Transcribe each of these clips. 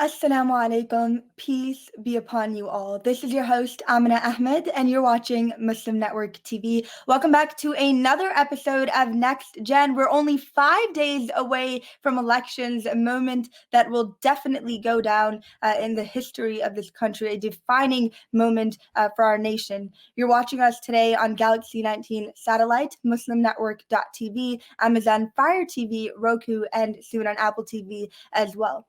Assalamu alaikum. Peace be upon you all. This is your host, Amina Ahmed, and you're watching Muslim Network TV. Welcome back to another episode of Next Gen. We're only 5 days away from elections, a moment that will definitely go down in the history of this country, a defining moment for our nation. You're watching us today on Galaxy 19 satellite, MuslimNetwork.tv, Amazon Fire TV, Roku, and soon on Apple TV as well.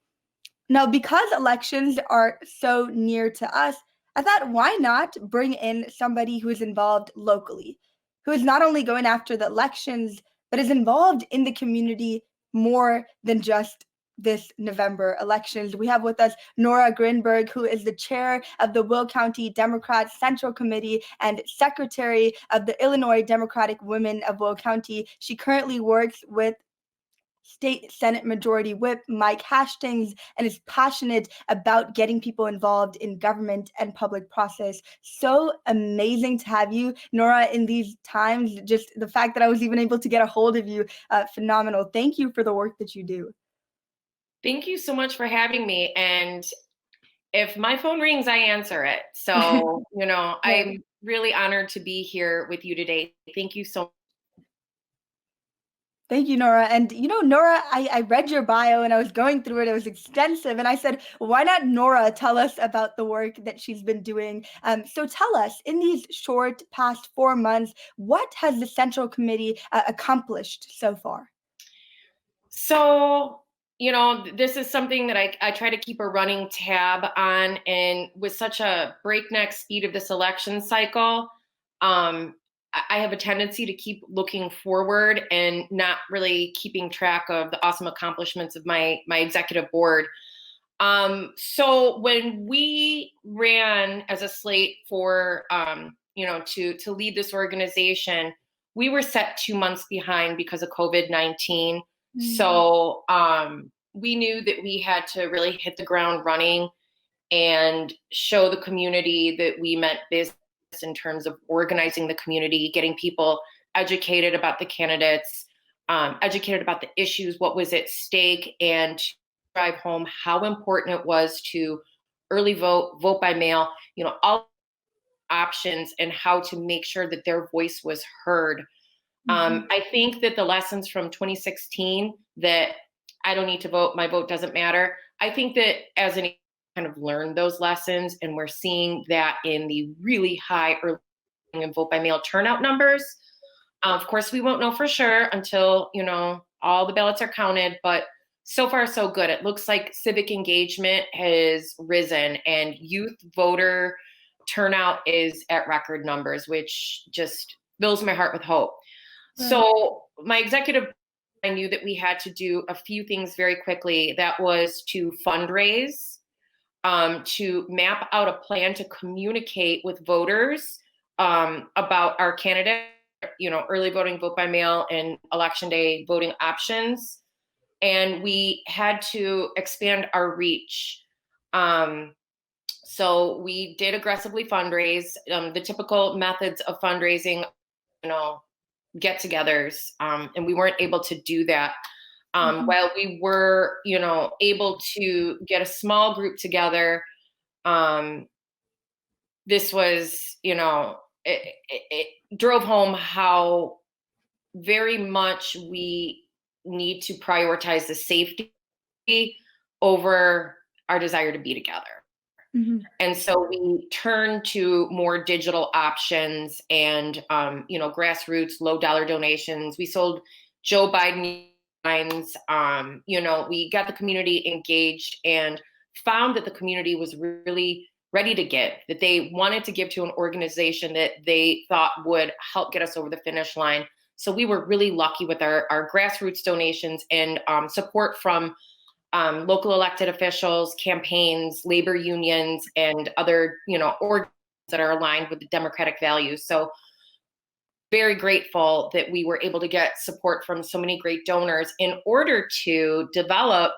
Now, because elections are so near to us, I thought, why not bring in somebody who is involved locally, who is not only going after the elections, but is involved in the community more than just this November elections. We have with us Nora Gruenberg, who is the chair of the Will County Democrats Central Committee and secretary of the Illinois Democratic Women of Will County. She currently works with State Senate Majority Whip Mike Hastings and is passionate about getting people involved in government and public process. So amazing to have you, Nora, in these times. Just the fact that I was even able to get a hold of you, phenomenal. Thank you for the work that you do. Thank you so much for having me. And if my phone rings, I answer it. So, I'm really honored to be here with you today. Thank you so much. Thank you, Nora. And Nora, I read your bio and I was going through it. It was extensive. And I said, why not Nora tell us about the work that she's been doing? So tell us, in these short past 4 months, what has the Central Committee accomplished so far? So, this is something that I try to keep a running tab on. And with such a breakneck speed of this election cycle, I have a tendency to keep looking forward and not really keeping track of the awesome accomplishments of my executive board. So when we ran as a slate for, to lead this organization, we were set 2 months behind because of COVID-19. So we knew that we had to really hit the ground running and show the community that we meant business in terms of organizing the community, getting people educated about the candidates, educated about the issues, what was at stake, and to drive home how important it was to early vote by mail, all options and how to make sure that their voice was heard. I think that the lessons from 2016, that I don't need to vote, my vote doesn't matter. I think that as an kind of learned those lessons, and we're seeing that in the really high early and vote by mail turnout numbers. Of course, we won't know for sure until, all the ballots are counted, but so far so good. It looks like civic engagement has risen and youth voter turnout is at record numbers, which just fills my heart with hope. Right. So my executive, I knew that we had to do a few things very quickly. That was to fundraise, to map out a plan to communicate with voters about our candidate, early voting, vote by mail, and election day voting options. And we had to expand our reach. So we did aggressively fundraise. The typical methods of fundraising, get-togethers, and we weren't able to do that. While we were, able to get a small group together, this was, it drove home how very much we need to prioritize the safety over our desire to be together. And so we turned to more digital options and, grassroots, low dollar donations. We sold Joe Biden lines. We got the community engaged and found that the community was really ready to give, that they wanted to give to an organization that they thought would help get us over the finish line. So we were really lucky with our grassroots donations and support from local elected officials, campaigns, labor unions, and other, orgs that are aligned with the democratic values. So very grateful that we were able to get support from so many great donors in order to develop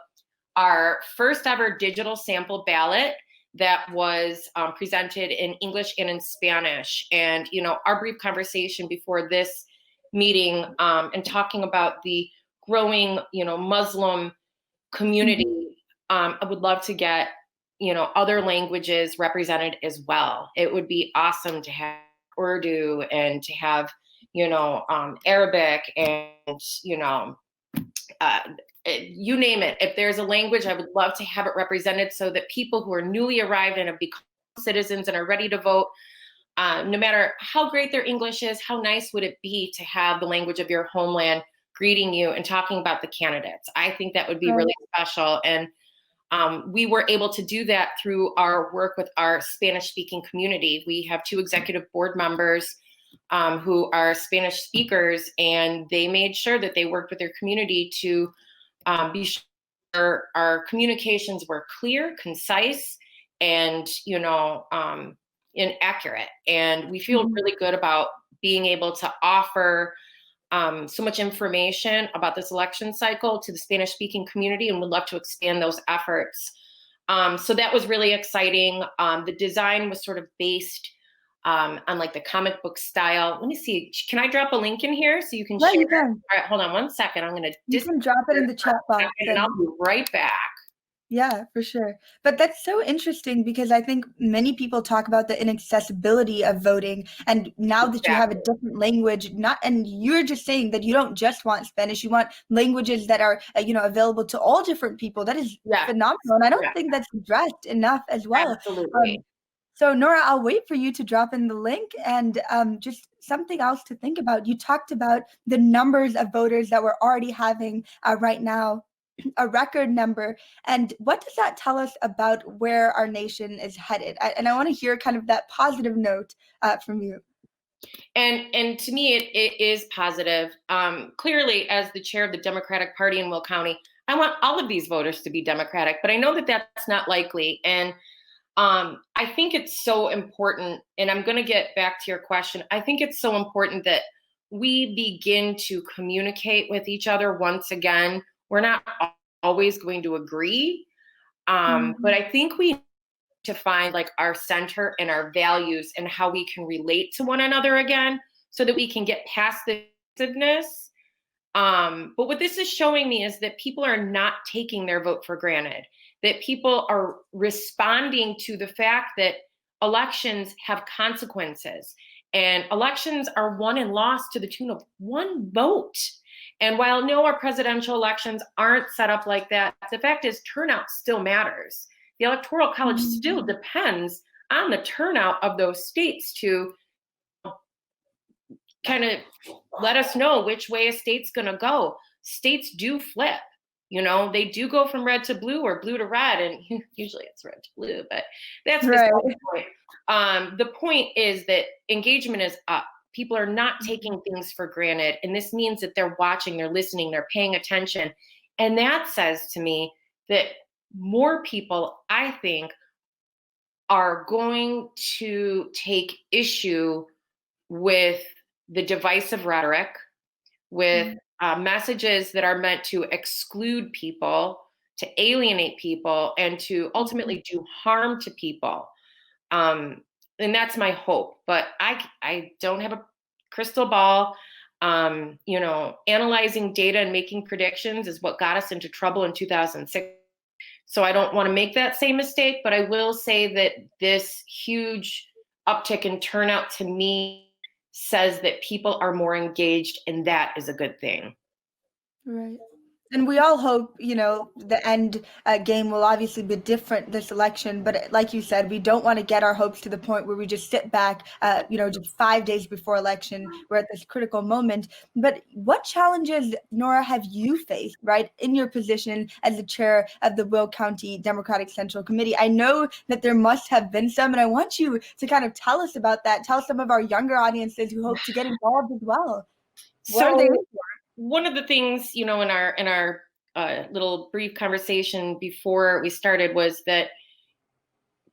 our first ever digital sample ballot that was presented in English and in Spanish. And, our brief conversation before this meeting and talking about the growing, Muslim community I would love to get, other languages represented as well. It would be awesome to have Urdu and to have, Arabic and, uh, you name it. If there's a language, I would love to have it represented so that people who are newly arrived and have become citizens and are ready to vote, no matter how great their English is, how nice would it be to have the language of your homeland greeting you and talking about the candidates? I think that would be Right. really special. And we were able to do that through our work with our Spanish speaking community. We have 2 executive board members who are Spanish speakers, and they made sure that they worked with their community to be sure our communications were clear, concise, and inaccurate. And we feel Mhm. really good about being able to offer so much information about this election cycle to the Spanish speaking community, and would love to expand those efforts. So that was really exciting. The design was sort of based on like the comic book style. Let me see. Can I drop a link in here so you can Yeah, share you it? can. All right, hold on one second. I'm going to You disappear can drop it in the for chat a box second and I'll and be right back. yeah, for sure. But that's so interesting because I think many people talk about the inaccessibility of voting. And now that you have a Exactly. different language, not, and you're just saying that you don't just want Spanish, you want languages that are, available to all different people. That is Yeah. phenomenal. And I don't Yeah. think that's addressed enough as well. Absolutely. So Nora, I'll wait for you to drop in the link and just something else to think about. You talked about the numbers of voters that we're already having right now, a record number. And what does that tell us about where our nation is headed? And I want to hear kind of that positive note from you. And to me, it is positive. Clearly, as the chair of the Democratic Party in Will County, I want all of these voters to be Democratic, but I know that that's not likely. And I think it's so important, and I'm going to get back to your question. I think it's so important that we begin to communicate with each other once again. We're not always going to agree, but Mhm. I think we need to find like our center and our values and how we can relate to one another again so that we can get past the divisiveness. But what this is showing me is that people are not taking their vote for granted, that people are responding to the fact that elections have consequences and elections are won and lost to the tune of 1 vote. And while no, our presidential elections aren't set up like that, the fact is turnout still matters. The Electoral College still Mhm. depends on the turnout of those states to kind of let us know which way a state's going to go. States do flip. They do go from red to blue or blue to red, and usually it's red to blue, but that's beside Right. the point. The point is that engagement is up. People are not Mhm. taking things for granted, and this means that they're watching, they're listening, they're paying attention. And that says to me that more people, I think, are going to take issue with the divisive rhetoric, with Mhm. messages that are meant to exclude people, to alienate people, and to Mhm. ultimately do harm to people. Um, and that's my hope. But I don't have a crystal ball. Analyzing data and making predictions is what got us into trouble in 2006. So I don't want to make that same mistake, but I will say that this huge uptick in turnout to me says that people are more engaged, and that is a good thing. Right. And we all hope, the end game will obviously be different this election. But like you said, we don't want to get our hopes to the point where we just sit back, just 5 days before election. We're at this critical moment. But what challenges, Nora, have you faced, right, in your position as the chair of the Will County Democratic Central Committee? I know that there must have been some, and I want you to kind of tell us about that. Tell some of our younger audiences who hope to get involved as well. What are they? So one of the things, in our little brief conversation before we started was that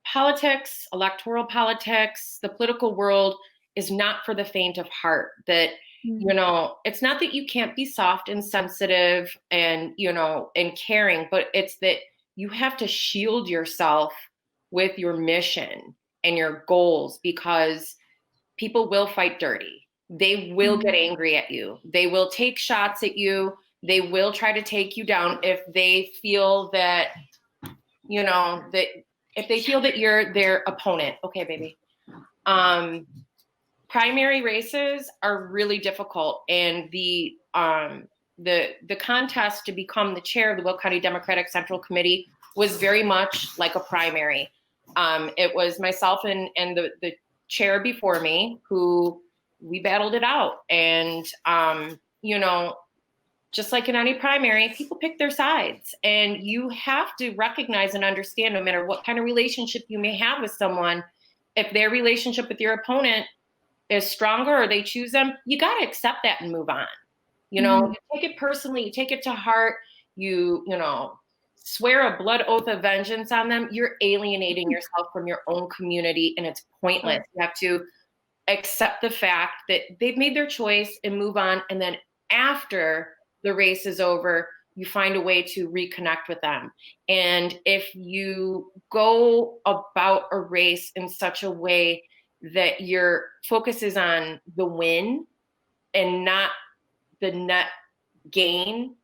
politics, electoral politics, the political world is not for the faint of heart. That, Mm. it's not that you can't be soft and sensitive and, and caring, but it's that you have to shield yourself with your mission and your goals because people will fight dirty. They will get Mm. angry at you. They will take shots at you. They will try to take you down if they feel that you know, that if they feel that you're their opponent, okay, baby. Primary races are really difficult, and the contest to become the chair of the Will County Democratic Central Committee was very much like a primary. It was myself and the chair before me who we battled it out, and you know, just like in any primary, people pick their sides, and you have to recognize and understand, no matter what kind of relationship you may have with someone, if their relationship with your opponent is stronger or they choose them, you got to accept that and move on. You know, you take it personally, you take it to heart, you know, swear a blood oath of vengeance on them, you're alienating yourself from your own community, and it's pointless. You have to accept the fact that they've made their choice and move on. And then after the race is over, you find a way to reconnect with them. And if you go about a race in such a way that your focus is on the win and not the net gain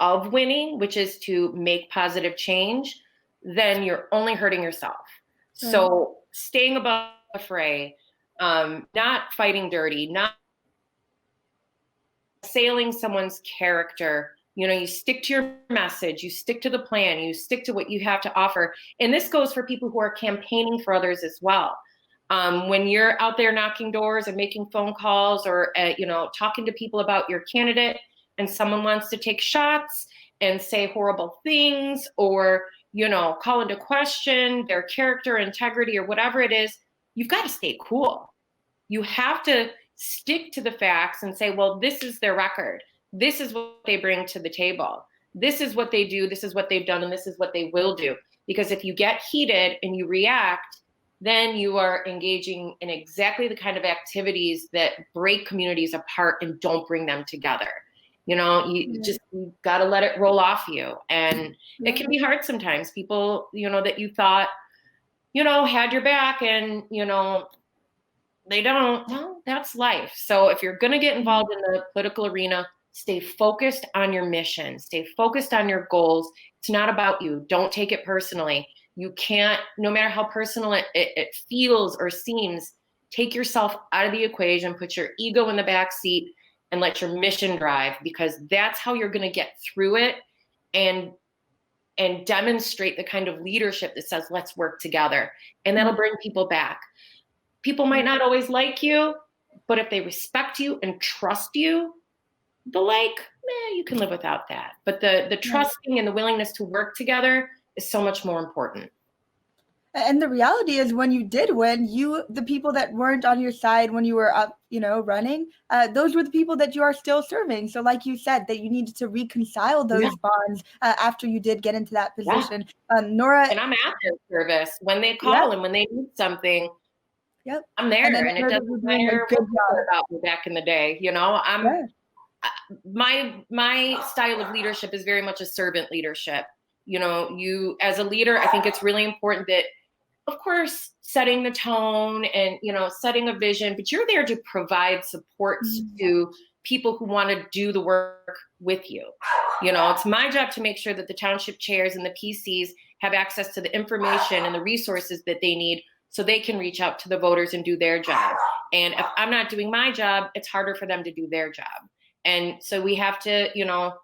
of winning, which is to make positive change, then you're only hurting yourself. So staying above the fray, not fighting dirty, not assailing someone's character. You know, you stick to your message, you stick to the plan, you stick to what you have to offer. And this goes for people who are campaigning for others as well. When you're out there knocking doors and making phone calls, or you know, talking to people about your candidate, and someone wants to take shots and say horrible things, or you know, call into question their character, integrity, or whatever it is, you've got to stay cool. You have to stick to the facts and say, well, this is their record. This is what they bring to the table. This is what they do. This is what they've done. And this is what they will do. Because if you get heated and you react, then you are engaging in exactly the kind of activities that break communities apart and don't bring them together. You know, you got to let it roll off you. And it can be hard sometimes. People, you know, that you thought, you know, had your back, and, you know, they don't. Well, that's life. So if you're going to get involved in the political arena, stay focused on your mission, stay focused on your goals. It's not about you. Don't take it personally. You can't, no matter how personal it feels or seems, take yourself out of the equation, put your ego in the back seat, and let your mission drive, because that's how you're going to get through it and demonstrate the kind of leadership that says, let's work together. And that'll bring people back. People might not always like you, but if they respect you and trust you, you can live without that. But the trusting and the willingness to work together is so much more important. And the reality is, when you did win, the people that weren't on your side when you were up, you know, running, those were the people that you are still serving. So like you said, that you needed to reconcile those bonds after you did get into that position. Nora. And I'm at their service when they call and when they need something. I'm there, and it doesn't matter what about me back in the day. You know, my style of leadership is very much a servant leadership. You know, you as a leader, I think it's really important that, of course, setting the tone and, you know, setting a vision, but you're there to provide supports to people who want to do the work with you. You know, it's my job to make sure that the township chairs and the PCs have access to the information and the resources that they need, so they can reach out to the voters and do their job. And if I'm not doing my job, it's harder for them to do their job. And so we have to, you know,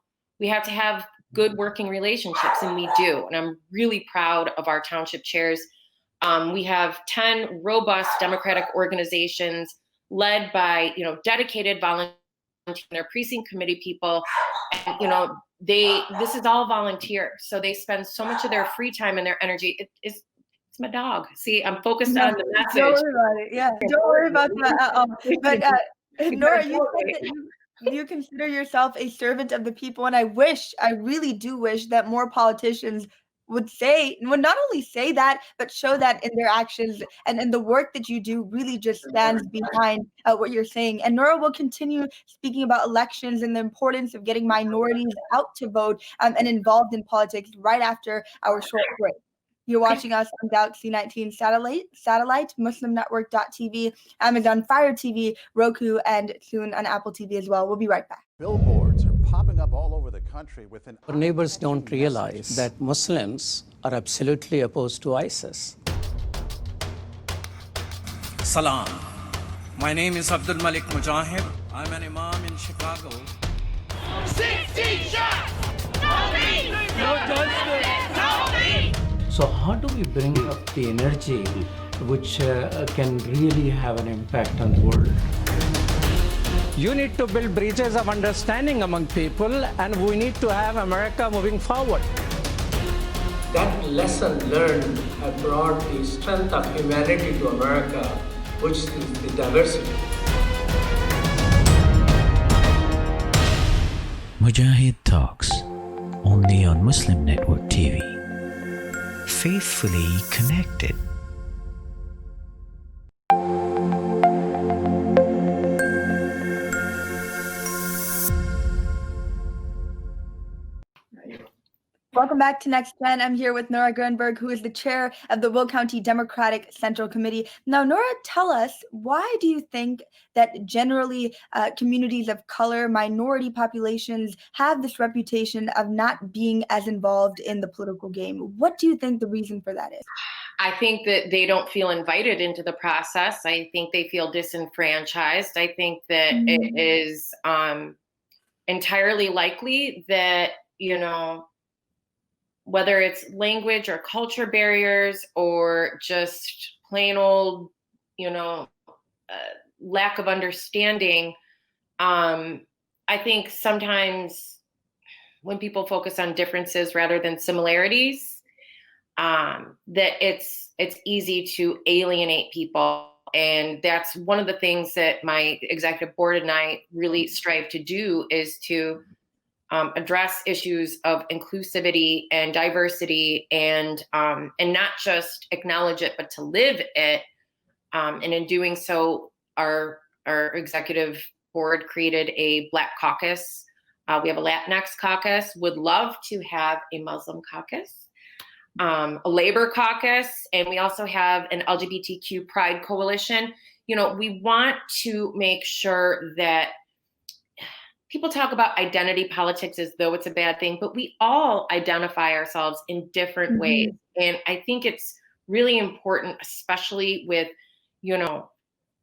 have good working relationships, and we do. And I'm really proud of our township chairs. We have 10 robust Democratic organizations led by, you know, dedicated volunteers, their precinct committee people. And, you know, this is all volunteer. So they spend so much of their free time and their energy. It's my dog. See, I'm focused on the message. Don't worry about it. Yeah, don't worry about that at all. But Nora, you said that you consider yourself a servant of the people, and I really do wish that more politicians would not only say that, but show that in their actions, and the work that you do really just stands behind what you're saying. And Nora will continue speaking about elections and the importance of getting minorities out to vote and involved in politics right after our short break. You're watching us on Galaxy 19 satellite, MuslimNetwork.tv, Amazon Fire TV, Roku, and soon on Apple TV as well. We'll be right back. Billboards are popping up all over the country with Our neighbors don't realize that Muslims are absolutely opposed to ISIS. Salam. My name is Abdul Malik Mujahid. I'm an imam in Chicago. 16 shots! No me! No justice! No me! So how do we bring up the energy which can really have an impact on the world? You need to build bridges of understanding among people, and we need to have America moving forward. That lesson learned has brought the strength of humanity to America, which is the diversity. Mujahid Talks, only on Muslim Network TV. Faithfully connected. Welcome back to NextGen. I'm here with Nora Gruenberg, who is the chair of the Will County Democratic Central Committee. Now, Nora, tell us, why do you think that generally communities of color, minority populations have this reputation of not being as involved in the political game? What do you think the reason for that is? I think that they don't feel invited into the process. I think they feel disenfranchised. I think that it is entirely likely that, whether it's language or culture barriers or just plain old, lack of understanding. I think sometimes when people focus on differences rather than similarities, that it's easy to alienate people. And that's one of the things that my executive board and I really strive to do, is to address issues of inclusivity and diversity, and not just acknowledge it, but to live it. And in doing so, our executive board created a Black caucus. We have a Latinx caucus, would love to have a Muslim caucus, a labor caucus, and we also have an LGBTQ Pride Coalition. We want to make sure that people talk about identity politics as though it's a bad thing, but we all identify ourselves in different ways. And I think it's really important, especially with,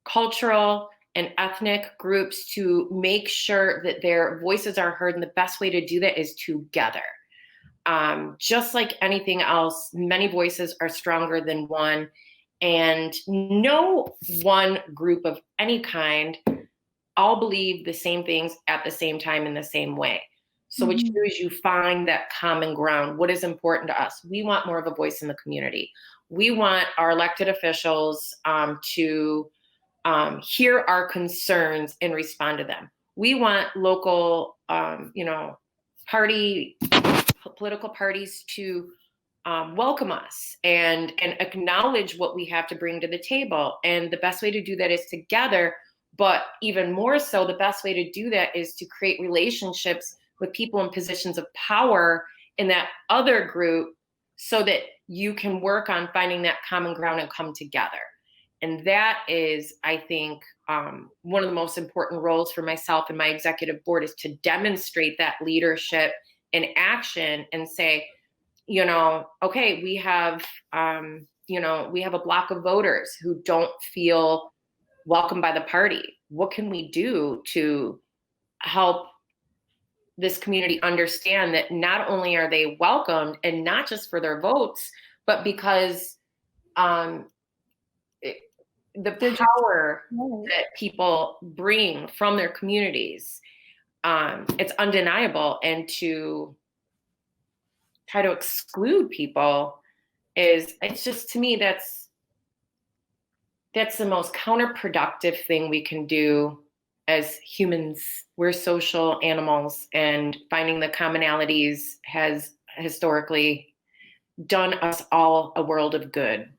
cultural and ethnic groups, to make sure that their voices are heard. And the best way to do that is together. Just like anything else, many voices are stronger than one, and no one group of any kind all believe the same things at the same time in the same way. So what you do is you find that common ground. What is important to us? We want more of a voice in the community. We want our elected officials to hear our concerns and respond to them. We want local, political parties to welcome us and acknowledge what we have to bring to the table. And the best way to do that is together. But even more so, the best way to do that is to create relationships with people in positions of power in that other group, so that you can work on finding that common ground and come together. And that is, I think, one of the most important roles for myself and my executive board, is to demonstrate that leadership in action and say, okay, we have a block of voters who don't feel welcomed by the party. What can we do to help this community understand that not only are they welcomed, and not just for their votes, but because the power that people bring from their communities, it's undeniable. And to try to exclude people it's just, to me, that's the most counterproductive thing we can do as humans. We're social animals, and finding the commonalities has historically done us all a world of good.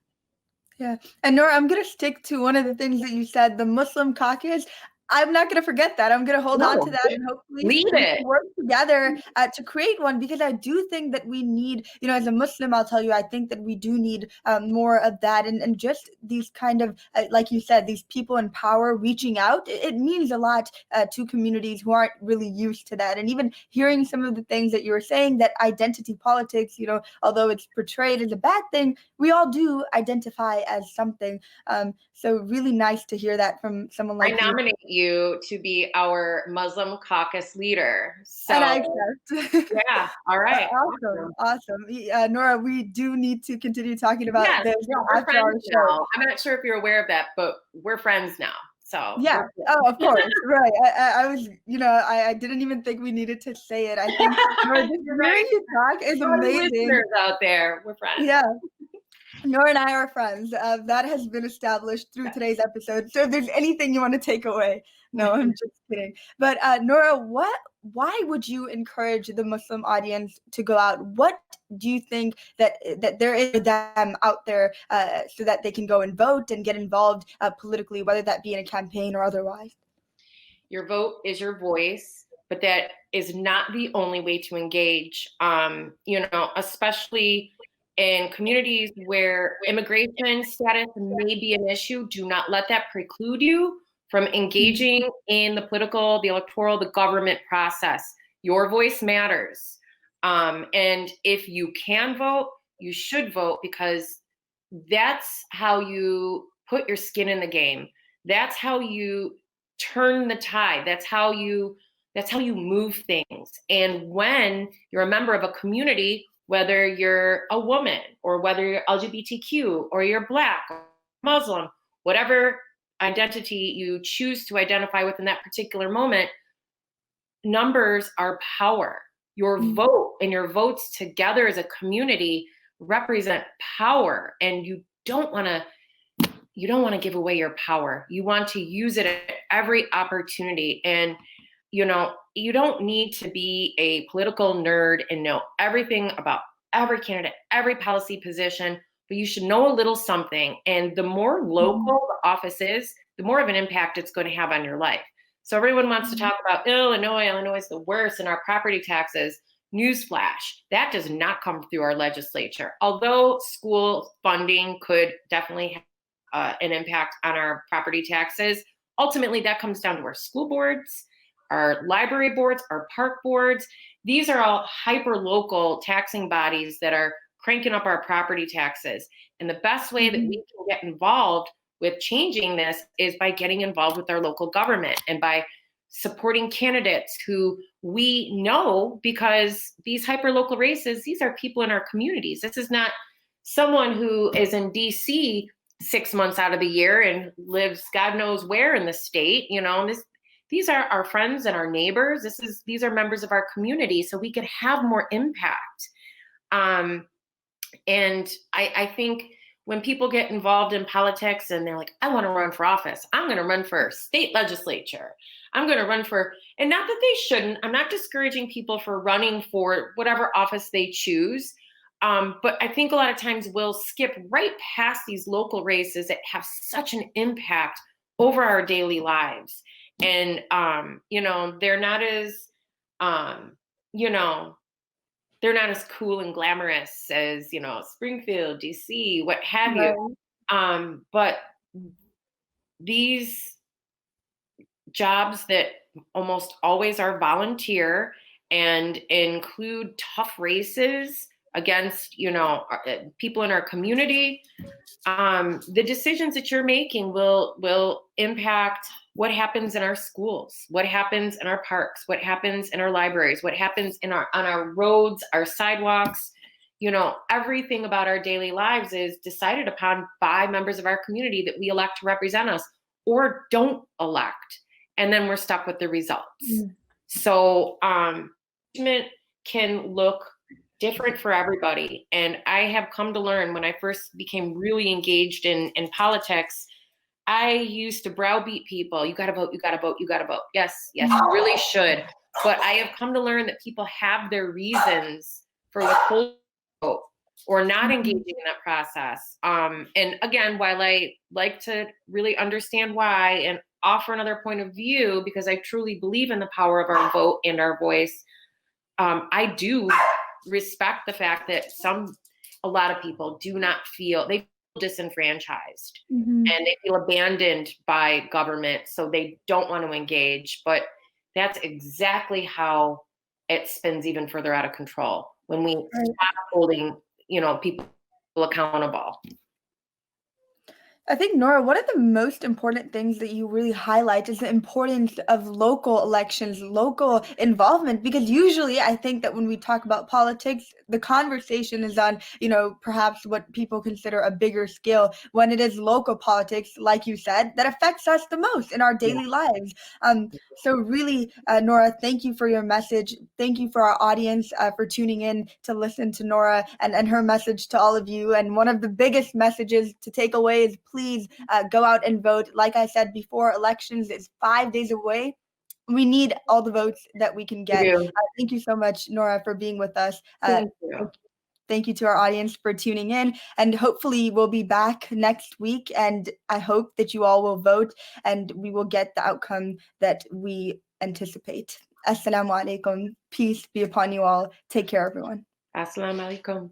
Yeah. And Nora, I'm going to stick to one of the things that you said, the Muslim caucus. I'm not going to forget that. I'm going to hold on to that, and hopefully lead we it. can work together to create one, because I do think that we need, as a Muslim, I'll tell you, I think that we do need more of that, and just these kind of, like you said, these people in power reaching out. It means a lot to communities who aren't really used to that. And even hearing some of the things that you were saying, that identity politics, although it's portrayed as a bad thing, we all do identify as something. So really nice to hear that from someone like I you. nominate you to be our Muslim caucus leader. So, And I accept. yeah, all right. Awesome. Nora, we do need to continue talking about Yes, this no, we're after our friends show. now. I'm not sure if you're aware of that, but we're friends now. So Yeah. Oh, of course. Right. I was, I didn't even think we needed to say it. I think Nora, this You're right. hearing you talk is All the amazing. listeners out there, we're friends. Yeah. Nora and I are friends. That has been established through today's episode. So if there's anything you want to take away, no, I'm just kidding. But Nora, why would you encourage the Muslim audience to go out? What do you think that there is for them out there so that they can go and vote and get involved politically, whether that be in a campaign or otherwise? Your vote is your voice, but that is not the only way to engage. Especially in communities where immigration status may be an issue, do not let that preclude you from engaging in the political, the electoral, the government process. Your voice matters. And if you can vote, you should vote, because that's how you put your skin in the game. That's how you turn the tide. That's how you move things. And when you're a member of a community, whether you're a woman or whether you're LGBTQ or you're Black or Muslim, whatever identity you choose to identify with in that particular moment, numbers are power. Your vote and your votes together as a community represent power, and you don't want to give away your power. You want to use it at every opportunity. And you don't need to be a political nerd and know everything about every candidate, every policy position, but you should know a little something. And the more local the office is, the more of an impact it's going to have on your life. So everyone wants to talk about Illinois is the worst, and our property taxes. Newsflash, that does not come through our legislature. Although school funding could definitely have an impact on our property taxes, ultimately that comes down to our school boards, our library boards, our park boards. These are all hyper-local taxing bodies that are cranking up our property taxes. And the best way that we can get involved with changing this is by getting involved with our local government and by supporting candidates who we know, because these hyper-local races, these are people in our communities. This is not someone who is in DC 6 months out of the year and lives God knows where in the state. These are our friends and our neighbors. These are members of our community, so we could have more impact. And I think when people get involved in politics and they're like, I want to run for office, I'm going to run for state legislature, I'm going to run for, and not that they shouldn't, I'm not discouraging people for running for whatever office they choose. But I think a lot of times we'll skip right past these local races that have such an impact over our daily lives. And, they're not as, they're not as cool and glamorous as, Springfield, DC, what have you. But these jobs that almost always are volunteer and include tough races against, people in our community, the decisions that you're making will impact what happens in our schools, what happens in our parks, what happens in our libraries, what happens on our roads, our sidewalks. Everything about our daily lives is decided upon by members of our community that we elect to represent us or don't elect. And then we're stuck with the results. So engagement can look different for everybody. And I have come to learn, when I first became really engaged in politics, I used to browbeat people. You got to vote, you got to vote, you got to vote. Yes, you really should. But I have come to learn that people have their reasons for withholding vote or not engaging in that process. And again, while I like to really understand why, and offer another point of view because I truly believe in the power of our vote and our voice. I do respect the fact that a lot of people do not feel, they feel disenfranchised Mhm. and they feel abandoned by government, so they don't want to engage. But that's exactly how it spins even further out of control when we Right. stop holding, people accountable. I think, Nora, one of the most important things that you really highlight is the importance of local elections, local involvement, because usually I think that when we talk about politics, the conversation is on, perhaps what people consider a bigger scale, when it is local politics, like you said, that affects us the most in our daily lives. So really, Nora, thank you for your message. Thank you for our audience for tuning in to listen to Nora and her message to all of you. And one of the biggest messages to take away is please go out and vote. Like I said before, elections is 5 days away. We need all the votes that we can get. Thank you so much, Nora, for being with us. Thank you. Thank you to our audience for tuning in, and hopefully we'll be back next week, and I hope that you all will vote and we will get the outcome that we anticipate. Assalamu alaikum. Peace be upon you all. Take care, everyone. Assalamu alaikum.